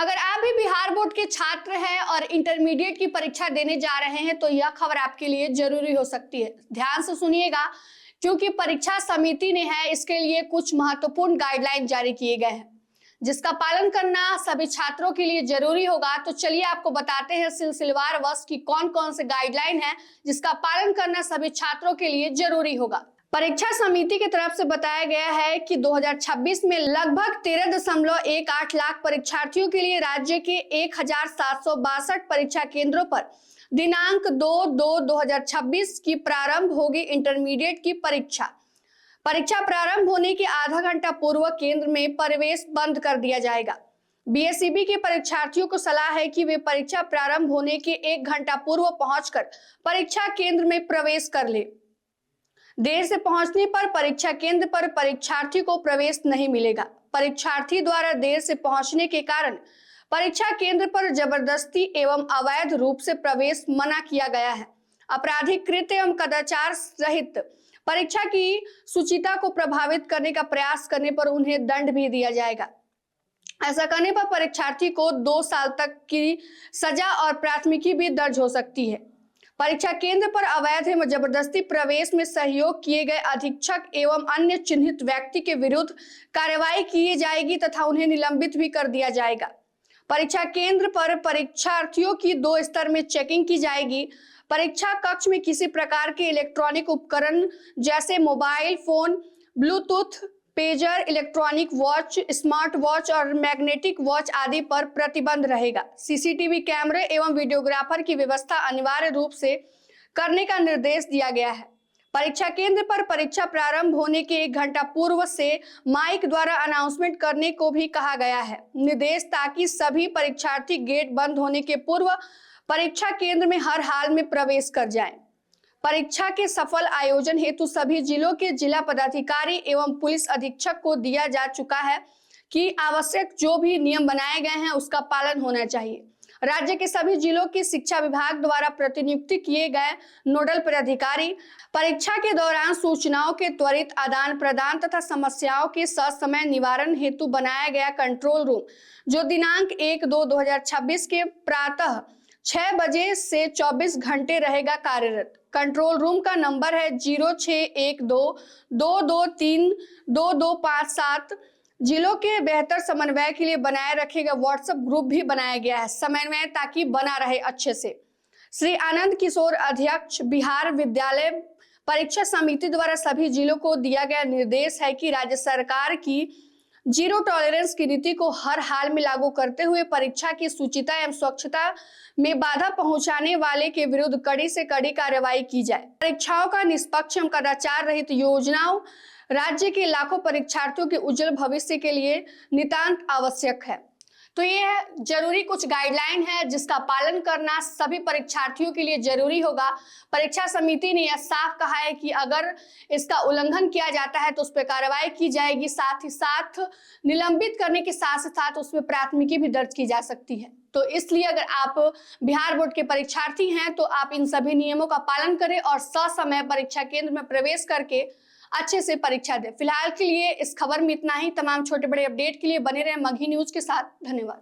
अगर आप भी बिहार बोर्ड के छात्र हैं और इंटरमीडिएट की परीक्षा देने जा रहे हैं तो यह खबर आपके लिए जरूरी हो सकती है। ध्यान से सुनिएगा क्योंकि परीक्षा समिति ने है इसके लिए कुछ महत्वपूर्ण गाइडलाइन जारी किए गए हैं जिसका पालन करना सभी छात्रों के लिए जरूरी होगा। तो चलिए आपको बताते हैं सिलसिलेवार वर्ष की कौन कौन से गाइडलाइन है जिसका पालन करना सभी छात्रों के लिए जरूरी होगा। परीक्षा समिति की तरफ से बताया गया है कि 2026 में लगभग 13.18 लाख परीक्षार्थियों के लिए राज्य के 1762 परीक्षा केंद्रों पर दिनांक 2/2/2026 की प्रारंभ होगी इंटरमीडिएट की परीक्षा। परीक्षा प्रारंभ होने के आधा घंटा पूर्व केंद्र में प्रवेश बंद कर दिया जाएगा। बीएसईबी के परीक्षार्थियों को सलाह है कि वे परीक्षा प्रारंभ होने के 1 घंटा पूर्व पहुंचकर परीक्षा केंद्र में प्रवेश कर ले। देर से पहुंचने पर परीक्षा केंद्र पर परीक्षार्थी को प्रवेश नहीं मिलेगा। परीक्षार्थी द्वारा देर से पहुंचने के कारण परीक्षा केंद्र पर जबरदस्ती एवं अवैध रूप से प्रवेश मना किया गया है। आपराधिक कृत्य एवं कदाचार सहित परीक्षा की शुचिता को प्रभावित करने का प्रयास करने पर उन्हें दंड भी दिया जाएगा। ऐसा करने पर परीक्षार्थी को 2 साल तक की सजा और प्राथमिकी भी दर्ज हो सकती है। परीक्षा केंद्र पर अवैध एवं जबरदस्ती प्रवेश में सहयोग किए गए अधीक्षक एवं अन्य चिन्हित व्यक्ति के विरुद्ध कार्रवाई की जाएगी तथा उन्हें निलंबित भी कर दिया जाएगा। परीक्षा केंद्र पर परीक्षार्थियों की 2 स्तर में चेकिंग की जाएगी। परीक्षा कक्ष में किसी प्रकार के इलेक्ट्रॉनिक उपकरण जैसे mobile phone, Bluetooth, pager, electronic watch, smart watch और मैग्नेटिक वॉच आदि पर प्रतिबंध रहेगा। सीसीटीवी कैमरे एवं वीडियोग्राफर की व्यवस्था अनिवार्य रूप से करने का निर्देश दिया गया है। परीक्षा केंद्र पर परीक्षा प्रारंभ होने के 1 घंटा पूर्व से माइक द्वारा अनाउंसमेंट करने को भी कहा गया है। निर्देश ताकि सभी परीक्षार्थी गेट बंद होने के पूर्व परीक्षा केंद्र में हर हाल में प्रवेश कर जाएं। परीक्षा के सफल आयोजन हेतु सभी जिलों के जिला पदाधिकारी एवं पुलिस अधीक्षक को दिया जा चुका है कि आवश्यक जो भी नियम बनाए गए हैं उसका पालन होना चाहिए। राज्य के सभी जिलों के शिक्षा विभाग द्वारा प्रतिनियुक्ति किए गए नोडल पदाधिकारी परीक्षा के दौरान सूचनाओं के त्वरित आदान प्रदान तथा समस्याओं के ससमय निवारण हेतु बनाया गया कंट्रोल रूम जो दिनांक 1/2/2026 के प्रातः 6 बजे से 24 घंटे रहेगा कार्यरत। कंट्रोल रूम का नंबर है 0612-223-2257। जिलों के बेहतर समन्वय के लिए बनाए रखेगा व्हाट्सएप ग्रुप भी बनाया गया है समन्वय ताकि बना रहे अच्छे से। श्री आनंद किशोर अध्यक्ष बिहार विद्यालय परीक्षा समिति द्वारा सभी जिलों को दिया गया निर्देश है कि राज्य सरकार की जीरो टॉलरेंस की नीति को हर हाल में लागू करते हुए परीक्षा की शुचिता एवं स्वच्छता में बाधा पहुंचाने वाले के विरुद्ध कड़ी से कड़ी कार्रवाई की जाए। परीक्षाओं का निष्पक्ष एवं कदाचार रहित योजनाओं राज्य के लाखों परीक्षार्थियों के उज्जवल भविष्य के लिए नितांत आवश्यक है। तो ये जरूरी कुछ गाइडलाइन है जिसका पालन करना सभी परीक्षार्थियों के लिए जरूरी होगा। परीक्षा समिति ने यह साफ कहा है कि अगर इसका उल्लंघन किया जाता है तो उस पर कार्रवाई की जाएगी। साथ ही साथ निलंबित करने के साथ साथ उसमें प्राथमिकी भी दर्ज की जा सकती है। तो इसलिए अगर आप बिहार बोर्ड के परीक्षार्थी हैं तो आप इन सभी नियमों का पालन करें और ससमय परीक्षा केंद्र में प्रवेश करके अच्छे से परीक्षा दें। फिलहाल के लिए इस खबर में इतना ही। तमाम छोटे बड़े अपडेट के लिए बने रहें मगही न्यूज के साथ। धन्यवाद।